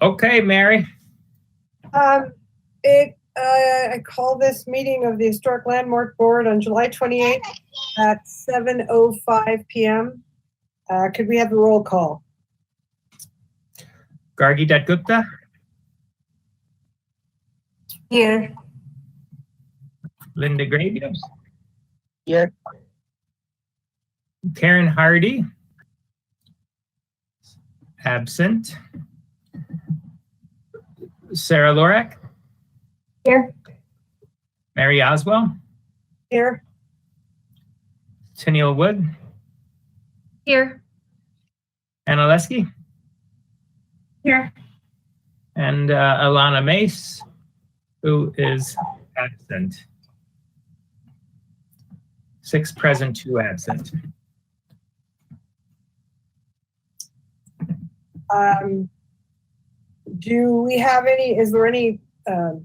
Okay, Mary. I call this meeting of the Historic Landmark Board on July 28th at 7:05 p.m. Could we have a roll call? Gargi Gupta. Here. Linda Gravius. Here. Karen Hardy. Absent. Sarah Lorak. Here. Mary Oswell. Here. Tennille Wood. Here. Anna Lesky. Here. And Alana Mace, who is absent. 6 present, 2 absent. Do we have any, is there any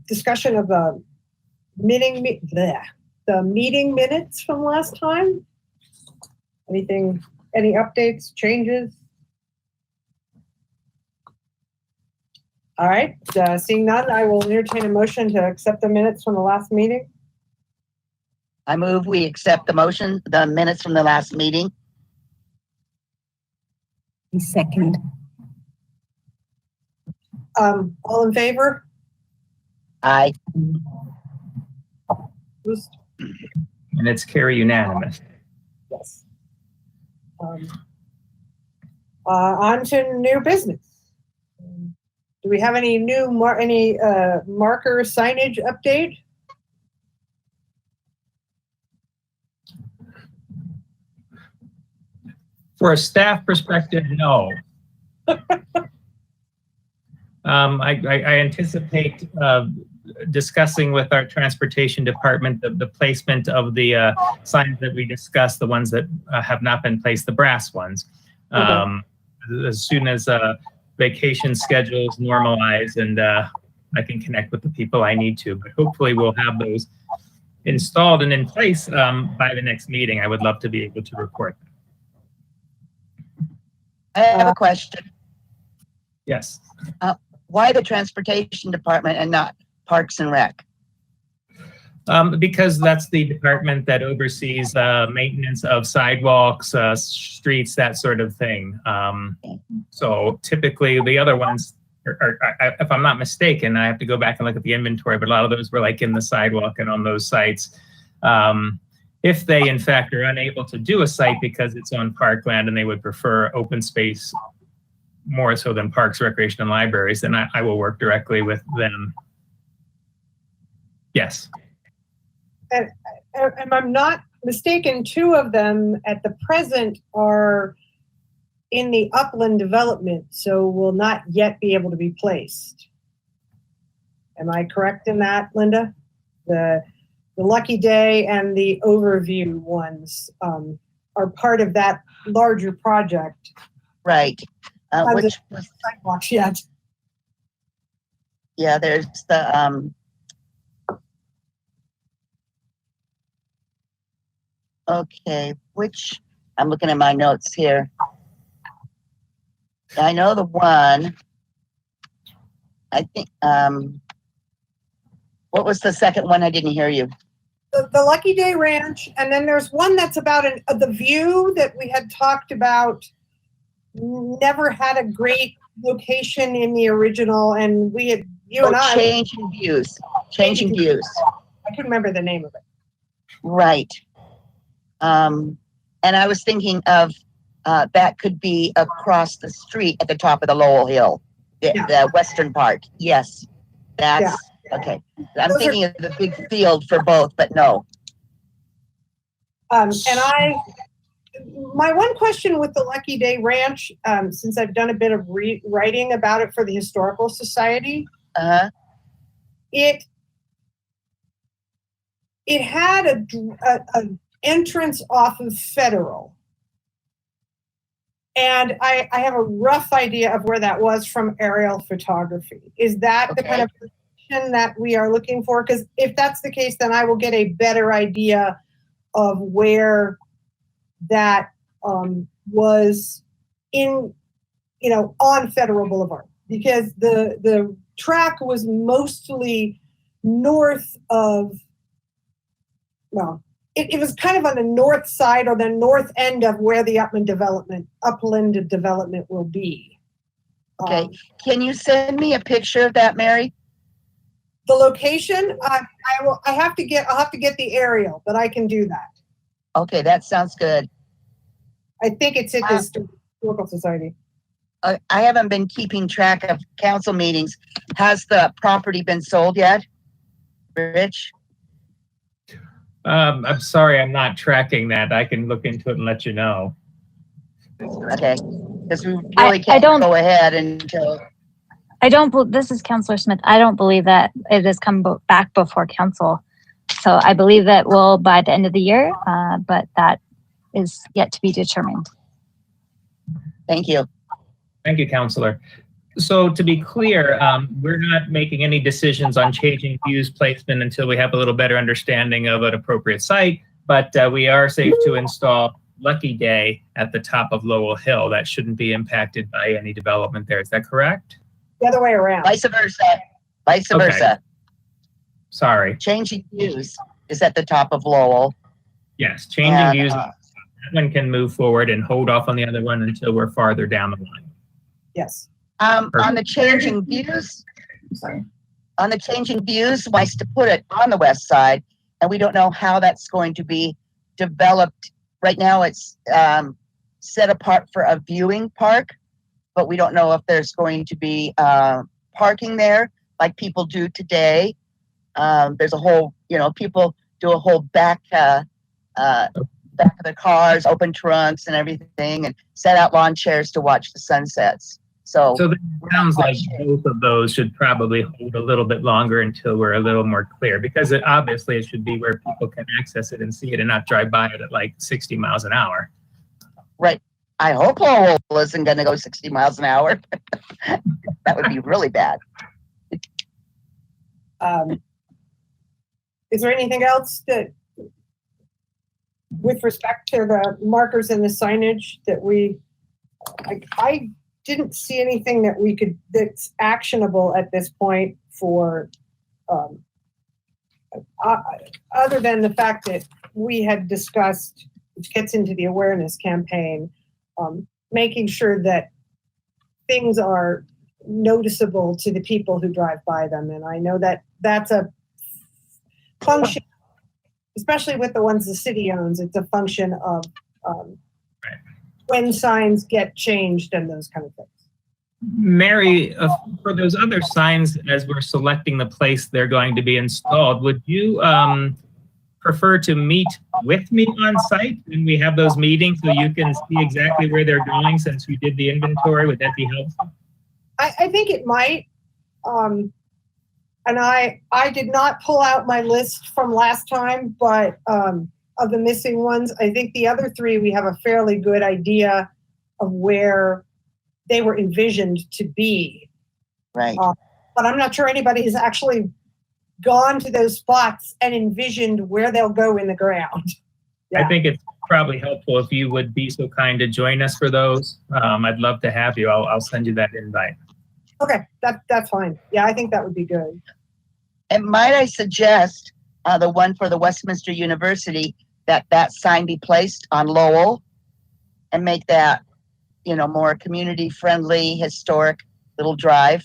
discussion of the meeting minutes from last time? Anything, any updates, changes? All right, seeing none, I will entertain a motion to accept the minutes from the last meeting. I move we accept the minutes from the last meeting. Second. All in favor? Aye. And it's carry unanimous. Yes. On to new business. Do we have any new marker signage update? For a staff perspective, no. I anticipate discussing with our transportation department the placement of the signs that we discussed, the ones that have not been placed, the brass ones. Okay. As soon as vacation schedules normalize and I can connect with the people I need to, but hopefully we'll have those installed and in place by the next meeting. I would love to be able to report that. I have a question. Yes. Why the transportation department and not Parks and Rec? Because that's the department that oversees maintenance of sidewalks, streets, that sort of thing. So typically the other ones are, if I'm not mistaken, I have to go back and look at the inventory, but a lot of those were like in the sidewalk and on those sites. If they in fact are unable to do a site because it's on parkland and they would prefer open space more so than parks, recreation, and libraries, then I will work directly with them. Yes. And if I'm not mistaken, 2 of them at the present are in the upland development, so will not yet be able to be placed. Am I correct in that, Linda? The Lucky Day and the Overview ones are part of that larger project. Right. Which was sidewalks yet? Yeah, there's the okay, which I'm looking at my notes here. I know the one. I think what was the second one? I didn't hear you. The Lucky Day Ranch, and then there's one that's about the view that we had talked about. Never had a great location in the original, and we had Changing Views. I couldn't remember the name of it. Right. And I was thinking of that could be across the street at the top of the Lowell Hill, the western part. Yes, that's okay. I'm thinking of the big field for both, but no. And my one question with the Lucky Day Ranch, since I've done a bit of writing about it for the Historical Society, it had an entrance off of Federal. And I have a rough idea of where that was from aerial photography. Is that the kind of position that we are looking for? Because if that's the case, then I will get a better idea of where that was in, on Federal Boulevard. because the track was mostly north of, well, it was kind of on the north side or the north end of where the upland development will be. Okay. Can you send me a picture of that, Mary? The location, I'll have to get the aerial, but I can do that. Okay, that sounds good. I think it's at the Historical Society. I haven't been keeping track of council meetings. Has the property been sold yet? Rich? I'm sorry, I'm not tracking that. I can look into it and let you know. Okay, because we really can't go ahead until. This is Councillor Smith. I don't believe that it has come back before council. So I believe that will by the end of the year, but that is yet to be determined. Thank you. Thank you, Councillor. So to be clear, we're not making any decisions on changing views placement until we have a little better understanding of an appropriate site, but we are safe to install Lucky Day at the top of Lowell Hill. That shouldn't be impacted by any development there. Is that correct? The other way around. Vice versa. Vice versa. Sorry. Changing views is at the top of Lowell. Yes, changing views. That one can move forward and hold off on the other one until we're farther down the line. Yes. On the changing views, wants to put it on the west side, and we don't know how that's going to be developed. Right now, it's set apart for a viewing park, but we don't know if there's going to be parking there like people do today. There's a whole, people do a whole back of the cars, open trunks and everything, and set out lawn chairs to watch the sunsets. So it sounds like both of those should probably hold a little bit longer until we're a little more clear, because it should be where people can access it and see it and not drive by it at like 60 miles an hour. Right. I hope Lowell isn't going to go 60 miles an hour. That would be really bad. Is there anything else that, with respect to the markers and the signage, that I didn't see anything that's actionable at this point for, other than the fact that we had discussed, which gets into the awareness campaign, making sure that things are noticeable to the people who drive by them. And I know that that's a function, especially with the ones the city owns, it's a function of when signs get changed and those kind of things. Mary, for those other signs, as we're selecting the place they're going to be installed, would you prefer to meet with me on site when we have those meetings so you can see exactly where they're going since we did the inventory? Would that be helpful? I think it might. And I did not pull out my list from last time, but of the missing ones, I think the other three, we have a fairly good idea of where they were envisioned to be. Right. But I'm not sure anybody has actually gone to those spots and envisioned where they'll go in the ground. Yeah. I think it's probably helpful if you would be so kind to join us for those. I'd love to have you. I'll send you that invite. Okay, that's fine. Yeah, I think that would be good. And might I suggest the one for the Westminster University, that sign be placed on Lowell and make that, more community friendly, historic little drive.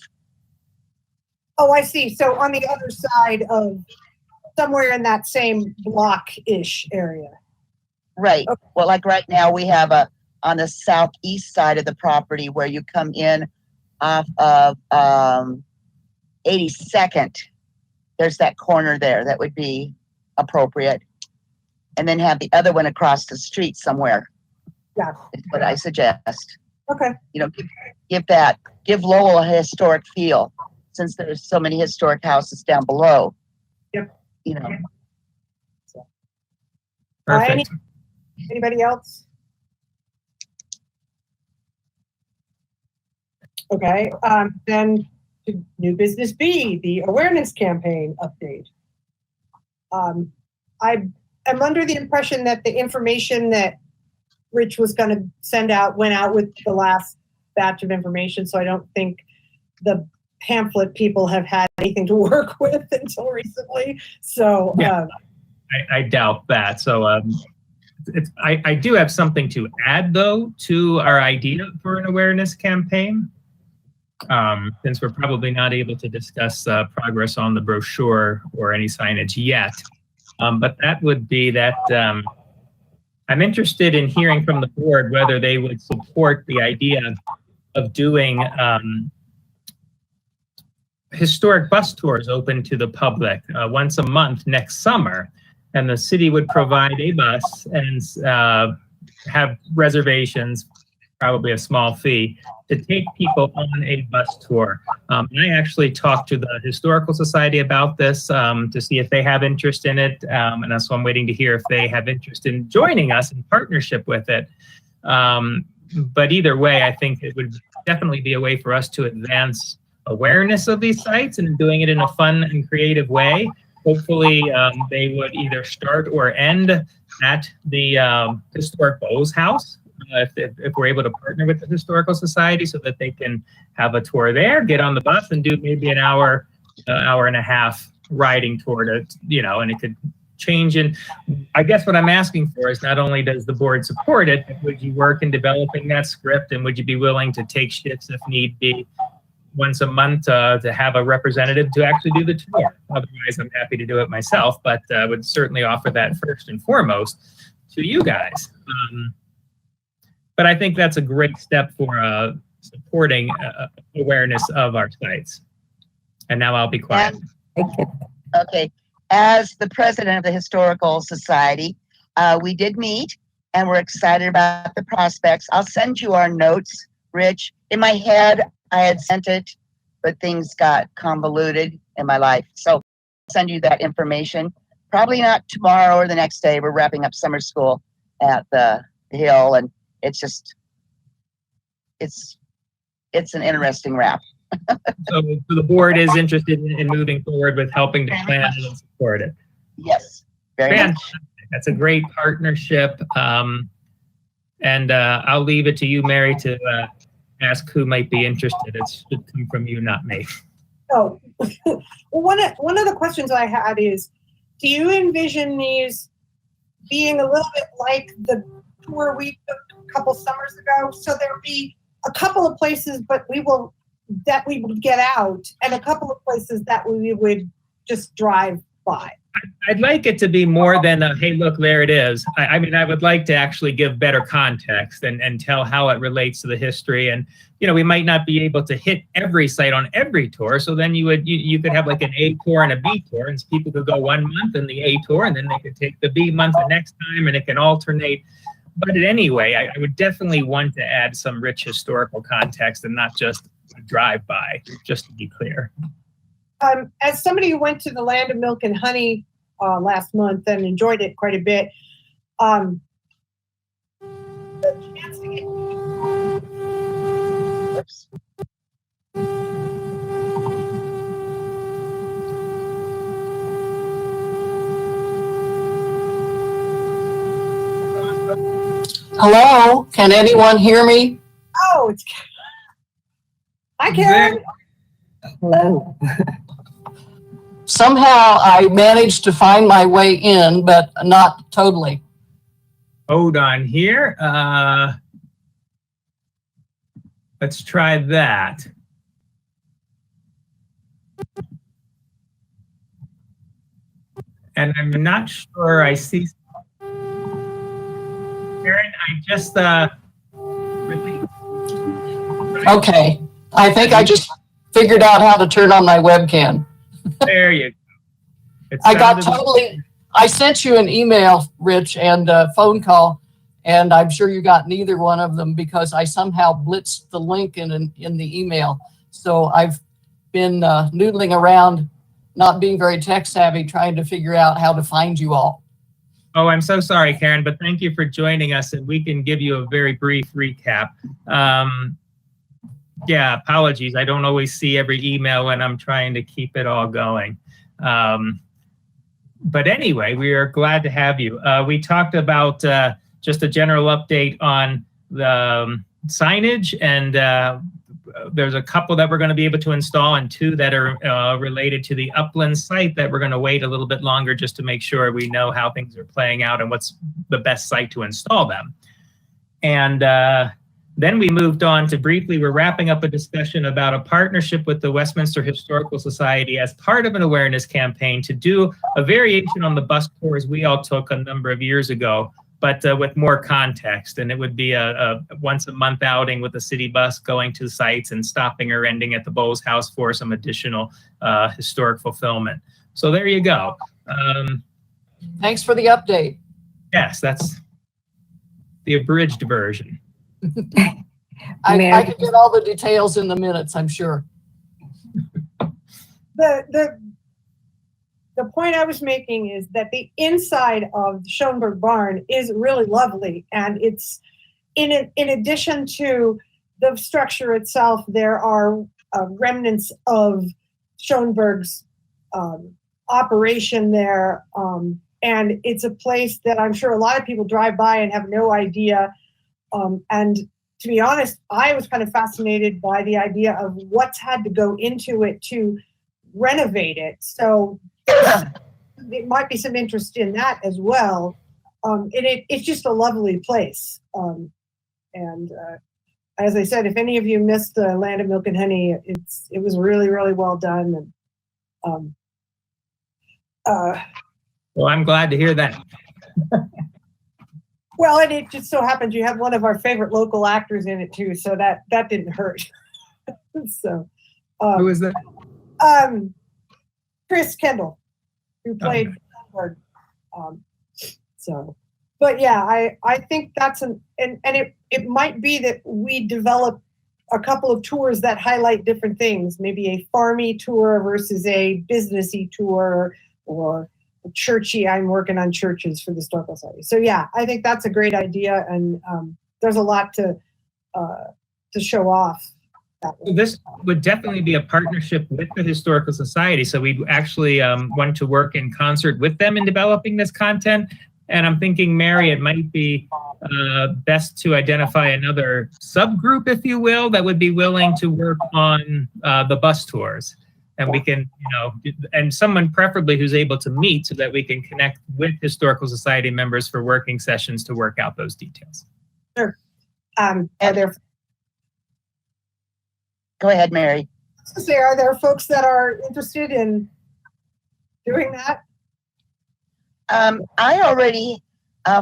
Oh, I see. So on the other side of somewhere in that same block-ish area. Right. Okay. Well, like right now we have on the southeast side of the property where you come in off of 82nd. There's that corner there that would be appropriate. And then have the other one across the street somewhere. Yeah. Is what I suggest. Okay. Give Lowell a historic feel, since there's so many historic houses down below. Yep. Perfect. Anybody else? Okay. Then to new business B, the awareness campaign update. I am under the impression that the information that Rich was going to send out went out with the last batch of information, so I don't think the pamphlet people have had anything to work with until recently. So Yeah. I doubt that. So I do have something to add, though, to our idea for an awareness campaign. Since we're probably not able to discuss progress on the brochure or any signage yet. But that would be that I'm interested in hearing from the board whether they would support the idea of doing historic bus tours open to the public once a month next summer. And the city would provide a bus and have reservations, probably a small fee, to take people on a bus tour. I actually talked to the Historical Society about this to see if they have interest in it. And that's why I'm waiting to hear if they have interest in joining us in partnership with it. But either way, I think it would definitely be a way for us to advance awareness of these sites and doing it in a fun and creative way. Hopefully, they would either start or end at the Historic Bowes House, if we're able to partner with the Historical Society so that they can have a tour there, get on the bus and do maybe an hour and a half riding tour to, and it could change. And I guess what I'm asking for is not only does the board support it, but would you work in developing that script, and would you be willing to take shifts if need be once a month to have a representative to actually do the tour? Otherwise, I'm happy to do it myself, but would certainly offer that first and foremost to you guys. But I think that's a great step for supporting awareness of our sites. And now I'll be quiet. Okay. As the president of the Historical Society, we did meet and we're excited about the prospects. I'll send you our notes, Rich. In my head, I had sent it, but things got convoluted in my life. So I'll send you that information. Probably not tomorrow or the next day. We're wrapping up summer school at the Hill, and it's just, it's an interesting wrap. So the board is interested in moving forward with helping to plan and support it. Yes, very much. Fantastic. That's a great partnership. And I'll leave it to you, Mary, to ask who might be interested. It should come from you, not me. Oh, well, one of the questions I had is, do you envision these being a little bit like the tour we took a couple summers ago? So there'll be a couple of places, but we would get out, and a couple of places that we would just drive by. I'd like it to be more than a, hey, look, there it is. I mean, I would like to actually give better context and tell how it relates to the history. And, we might not be able to hit every site on every tour. So then you could have like an A tour and a B tour, and people could go 1 month in the A tour, and then they could take the B month the next time, and it can alternate. But anyway, I would definitely want to add some rich historical context and not just a drive-by, just to be clear. As somebody who went to the Land of Milk and Honey last month and enjoyed it quite a bit, the chance to get... Oops. Hello, can anyone hear me? Oh, it's... Hi, Karen. Hello. Somehow I managed to find my way in, but not totally. Hold on here. Let's try that. And I'm not sure I see. Karen, I just released. Okay, I think I just figured out how to turn on my webcam. There you go. I sent you an email, Rich, and a phone call, and I'm sure you got neither one of them because I somehow blitzed the link in the email. So I've been noodling around, not being very tech savvy, trying to figure out how to find you all. Oh, I'm so sorry, Karen, but thank you for joining us, and we can give you a very brief recap. Yeah, apologies. I don't always see every email when I'm trying to keep it all going. But anyway, we are glad to have you. We talked about just a general update on the signage, and there's a couple that we're going to be able to install and 2 that are related to the Upland site that we're going to wait a little bit longer just to make sure we know how things are playing out and what's the best site to install them. And then we moved on to briefly, we're wrapping up a discussion about a partnership with the Westminster Historical Society as part of an awareness campaign to do a variation on the bus tours we all took a number of years ago, but with more context. And it would be a once a month outing with a city bus going to sites and stopping or ending at the Bowles House for some additional historic fulfillment. So there you go. Thanks for the update. Yes, that's the abridged version. I can get all the details in the minutes, I'm sure. The point I was making is that the inside of the Schoenberg barn is really lovely, and it's in addition to the structure itself, there are remnants of Schoenberg's operation there, and it's a place that I'm sure a lot of people drive by and have no idea. And to be honest, I was kind of fascinated by the idea of what's had to go into it to renovate it. So it might be some interest in that as well. And it's just a lovely place. And as I said, if any of you missed the Land of Milk and Honey, it was really, really well done. And well, I'm glad to hear that. well, and it just so happens you have one of our favorite local actors in it too, so that didn't hurt. So, who is that? Chris Kendall, who played Schoenberg. So, but yeah, I think that's and it might be that we develop a couple of tours that highlight different things, maybe a farmy tour versus a businessy tour, or churchy. I'm working on churches for the Historical Society. So yeah, I think that's a great idea, and there's a lot to show off. This would definitely be a partnership with the Historical Society. So we actually want to work in concert with them in developing this content. And I'm thinking, Mary, it might be best to identify another subgroup, if you will, that would be willing to work on the bus tours. And we can, and someone preferably who's able to meet so that we can connect with Historical Society members for working sessions to work out those details. Sure. Go ahead, Mary. Are there folks that are interested in doing that? I already,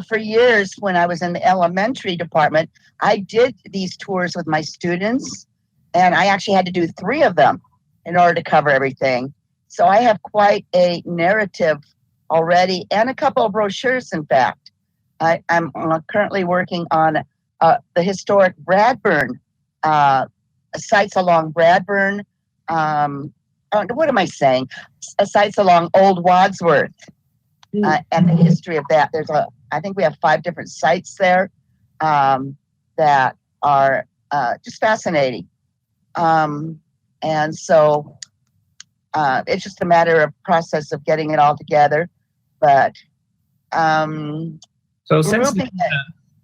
for years when I was in the elementary department, I did these tours with my students, and I actually had to do 3 of them in order to cover everything. So I have quite a narrative already, and a couple of brochures, in fact. I'm currently working on the historic Bradburn, sites along Bradburn. What am I saying? Sites along Old Wadsworth, and the history of that. I think we have 5 different sites there that are just fascinating. And so it's just a matter of process of getting it all together. But so since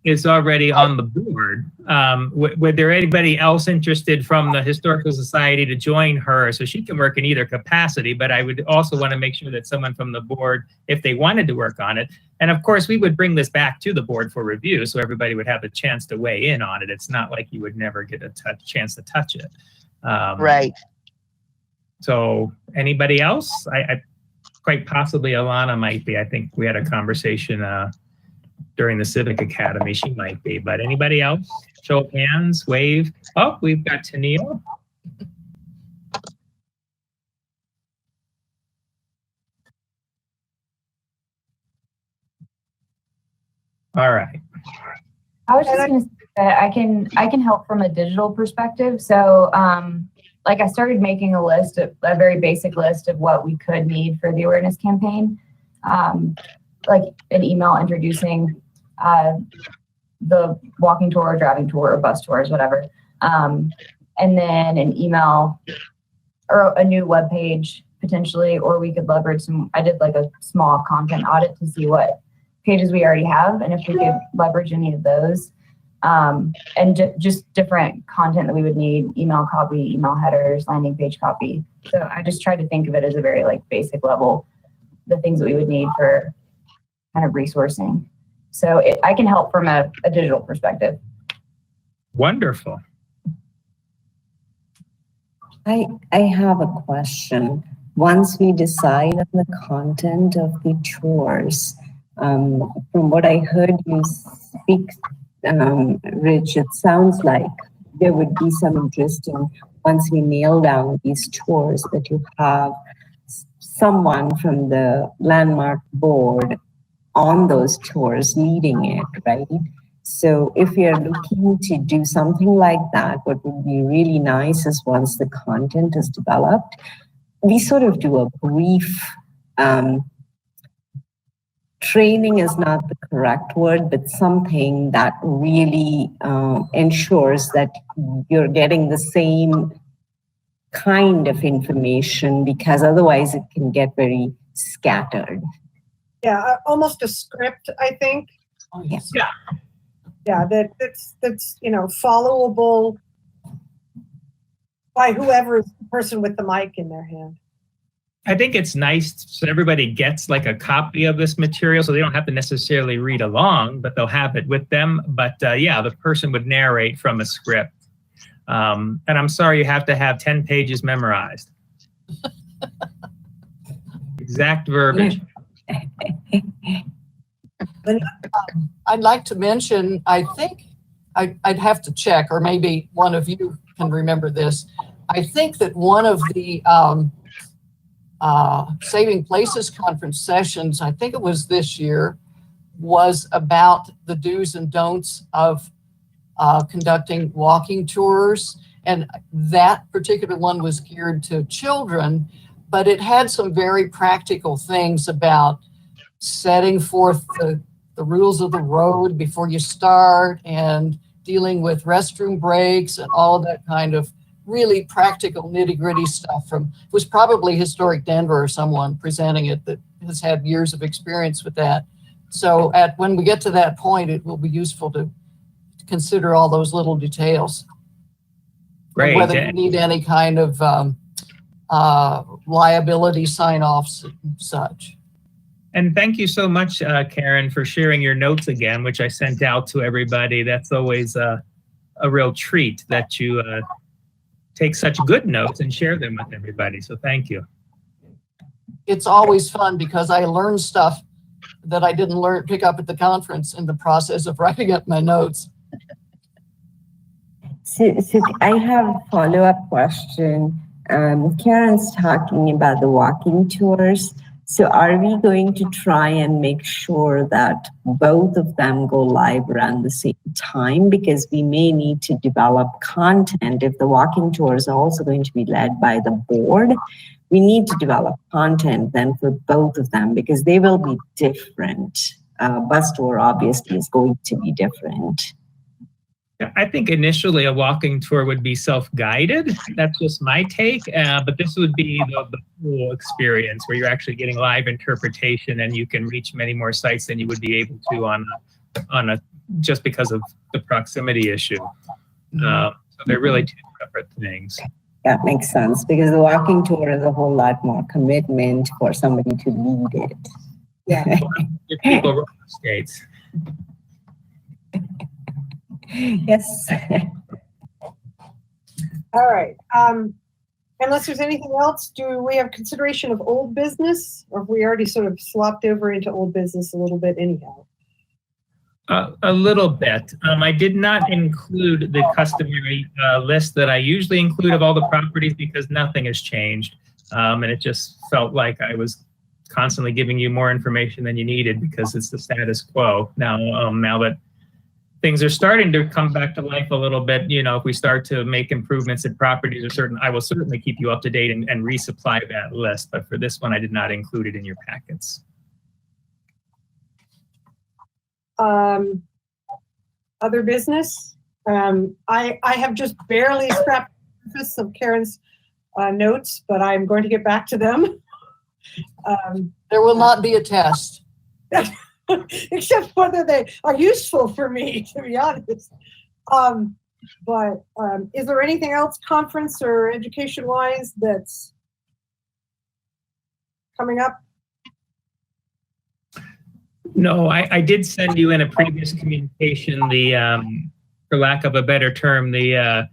is already on the board, would there anybody else interested from the Historical Society to join her so she can work in either capacity? But I would also want to make sure that someone from the board, if they wanted to work on it, and of course we would bring this back to the board for review so everybody would have a chance to weigh in on it. It's not like you would never get a chance to touch it. Right. So anybody else? I quite possibly Alana might be. I think we had a conversation during the Civic Academy. She might be, but anybody else? Show of hands, wave. Oh, we've got Tennille. All right. I was just going to say that I can help from a digital perspective. So, like I started making a list, a very basic list of what we could need for the awareness campaign, like an email introducing the walking tour, driving tour, or bus tours, whatever, and then an email or a new web page potentially, or we could leverage I did like a small content audit to see what pages we already have and if we could leverage any of those. and just different content that we would need, email copy, email headers, landing page copy. So I just tried to think of it as a very like basic level, the things that we would need for kind of resourcing. So I can help from a digital perspective. Wonderful. I have a question. Once we decide on the content of the tours, from what I heard you speak, Rich, it sounds like there would be some interest in, once we nail down these tours, that you have someone from the landmark board on those tours leading it, right? So if you're looking to do something like that, what would be really nice is once the content is developed, we sort of do a brief, training is not the correct word, but something that really ensures that you're getting the same kind of information, because otherwise it can get very scattered. Yeah, almost a script, I think. Oh, yes. Yeah. Yeah, that's followable by whoever is the person with the mic in their hand. I think it's nice so everybody gets like a copy of this material, so they don't have to necessarily read along, but they'll have it with them. But yeah, the person would narrate from a script. And I'm sorry you have to have 10 pages memorized. Exact verbiage. I'd like to mention, I think I'd have to check, or maybe one of you can remember this. I think that one of the Saving Places conference sessions, I think it was this year, was about the do's and don'ts of conducting walking tours. And that particular one was geared to children, but it had some very practical things about setting forth the rules of the road before you start, and dealing with restroom breaks and all of that kind of really practical nitty-gritty stuff. It was probably Historic Denver or someone presenting it that has had years of experience with that. So when we get to that point, it will be useful to consider all those little details. Great. Whether you need any kind of liability sign-offs and such. And thank you so much, Karen, for sharing your notes again, which I sent out to everybody. That's always a real treat that you take such good notes and share them with everybody. So thank you. It's always fun because I learn stuff that I didn't pick up at the conference in the process of writing up my notes. So I have a follow-up question. Karen's talking about the walking tours. So are we going to try and make sure that both of them go live around the same time? Because we may need to develop content. If the walking tours are also going to be led by the board, we need to develop content then for both of them, because they will be different. Bus tour obviously is going to be different. I think initially a walking tour would be self-guided. That's just my take. But this would be the full experience where you're actually getting live interpretation, and you can reach many more sites than you would be able to on a just because of the proximity issue. So they're really two separate things. That makes sense, because the walking tour is a whole lot more commitment for somebody to lead it. Yeah. Your people roller skates. Yes. All right. Unless there's anything else, do we have consideration of old business, or have we already sort of slopped over into old business a little bit anyhow? A little bit. I did not include the customary list that I usually include of all the properties, because nothing has changed. And it just felt like I was constantly giving you more information than you needed, because it's the status quo. Now that things are starting to come back to life a little bit, if we start to make improvements in properties I will certainly keep you up to date and resupply that list. But for this one, I did not include it in your packets. Other business? I have just barely scrapped the surface of Karen's notes, but I'm going to get back to them. There will not be a test. except whether they are useful for me, to be honest. But is there anything else conference or education wise that's coming up? No, I did send you in a previous communication the, for lack of a better term, the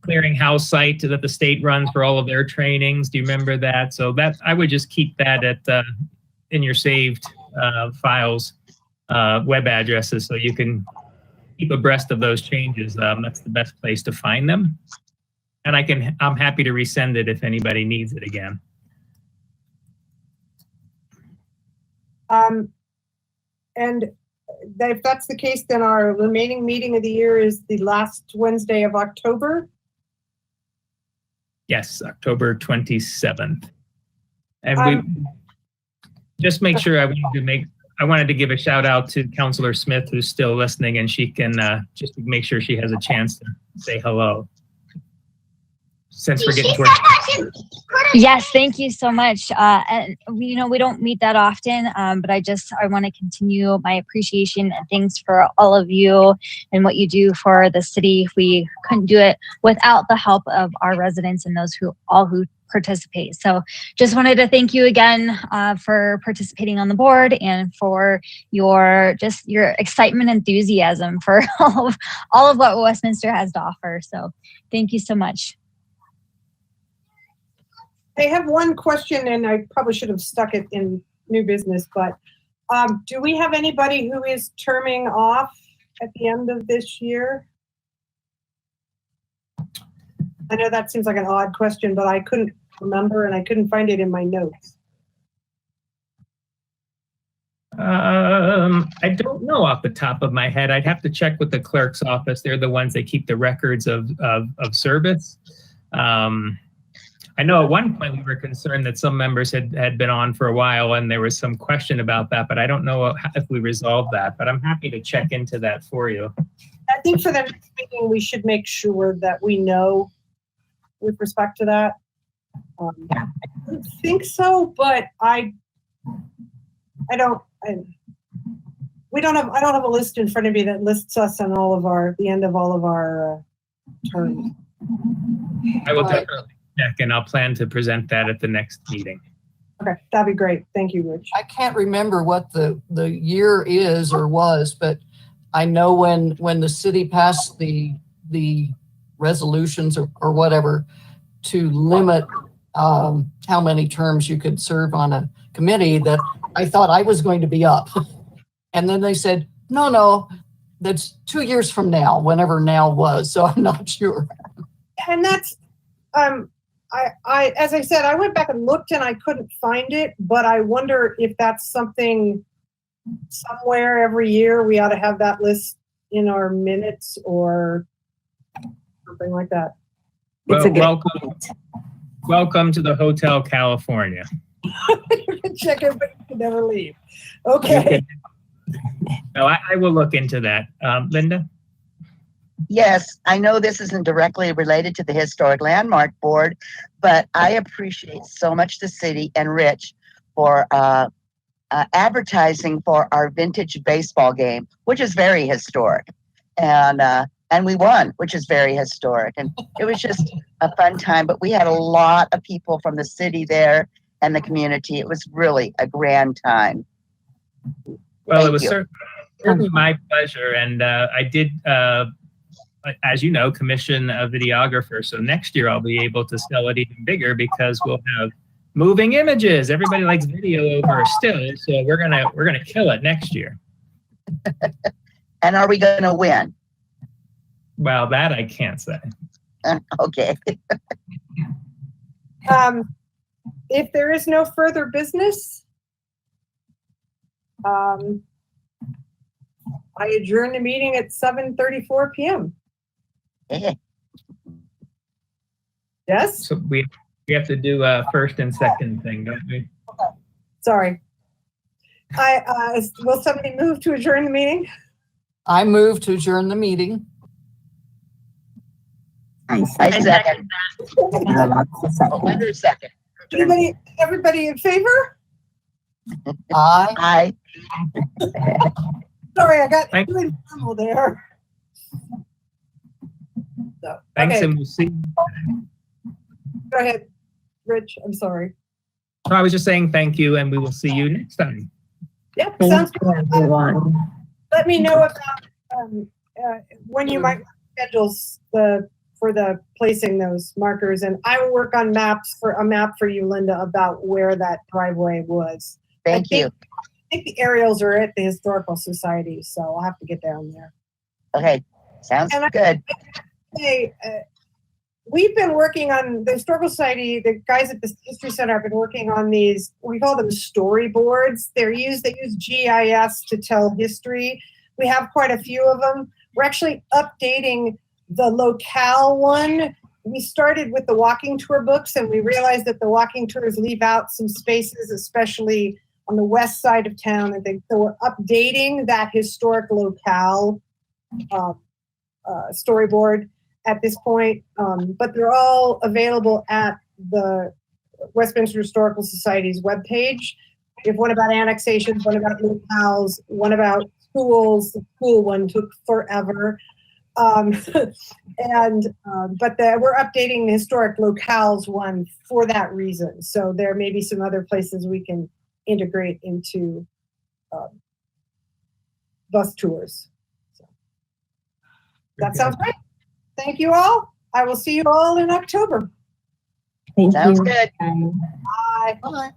clearinghouse site that the state runs for all of their trainings. Do you remember that? So that I would just keep that at in your saved files, web addresses, so you can keep abreast of those changes. That's the best place to find them. And I'm happy to resend it if anybody needs it again. And if that's the case, then our remaining meeting of the year is the last Wednesday of October. Yes, October 27th. And we just make sure I wanted to give a shout out to Councilor Smith, who's still listening, and she can just make sure she has a chance to say hello. Since we're getting towards. Yes, thank you so much. And we don't meet that often, but I want to continue my appreciation and thanks for all of you and what you do for the city. We couldn't do it without the help of our residents and those who participate. So just wanted to thank you again for participating on the board and for your excitement, enthusiasm for all of what Westminster has to offer. So thank you so much. I have one question, and I probably should have stuck it in new business, but do we have anybody who is terming off at the end of this year? I know that seems like an odd question, but I couldn't remember and I couldn't find it in my notes. I don't know off the top of my head. I'd have to check with the clerk's office. They're the ones that keep the records of service. I know at one point we were concerned that some members had been on for a while and there was some question about that, but I don't know if we resolved that, but I'm happy to check into that for you. I think for the next meeting, we should make sure that we know with respect to that. I don't think so, but I don't have a list in front of me that lists us on the end of all of our terms. I will definitely check, and I'll plan to present that at the next meeting. Okay, that'd be great. Thank you, Rich. I can't remember what the year is or was, but I know when the city passed the resolutions or whatever to limit how many terms you could serve on a committee, that I thought I was going to be up. And then they said, no, that's 2 years from now, whenever now was. So I'm not sure. And that's, as I said, I went back and looked and I couldn't find it, but I wonder if that's something somewhere every year we ought to have that list in our minutes or something like that. Well, welcome to the Hotel California. You can check it, but you can never leave. Okay. No, I will look into that. Linda? Yes, I know this isn't directly related to the Historic Landmark Board, but I appreciate so much the city and Rich for advertising for our vintage baseball game, which is very historic. And we won, which is very historic. And it was just a fun time, but we had a lot of people from the city there and the community. It was really a grand time. Well, it was certainly my pleasure. And I did, as you know, commission a videographer. So next year I'll be able to sell it even bigger because we'll have moving images. Everybody likes video over still. So we're gonna kill it next year. And are we gonna win? Well, that I can't say. Okay. If there is no further business, I adjourn the meeting at 7:34 p.m. Yes? So we have to do a first and second thing, don't we? Okay. Sorry. Will somebody move to adjourn the meeting? I move to adjourn the meeting. I second. Second. Everybody in favor? Aye. Aye. Sorry, I got Thank- too informal there. So, Thanks, okay, and we'll see. go ahead, Rich. I'm sorry. No, I was just saying thank you, and we will see you next time. Yep, Thank sounds you, good. everyone. Let me know about when you might schedules for the placing those markers, and I will work on a map for you, Linda, about where that driveway was. Thank you. I think the aerials are at the Historical Society, so I'll have to get down there. Okay, sounds And good. Hey, we've been working on the Historical Society. The guys at the History Center have been working on these. We call them storyboards. They use GIS to tell history. We have quite a few of them. We're actually updating the locale one. We started with the walking tour books, and we realized that the walking tours leave out some spaces, especially on the west side of town. And so we're updating that historic locale storyboard at this point. But they're all available at the Westminster Historical Society's webpage. We have one about annexations, one about locales, one about schools. The school one took forever. But we're updating the historic locales one for that reason. So there may be some other places we can integrate into bus tours. So that sounds great. Thank you all. I will see you all in October. Thank Sounds you. good. Bye. Bye.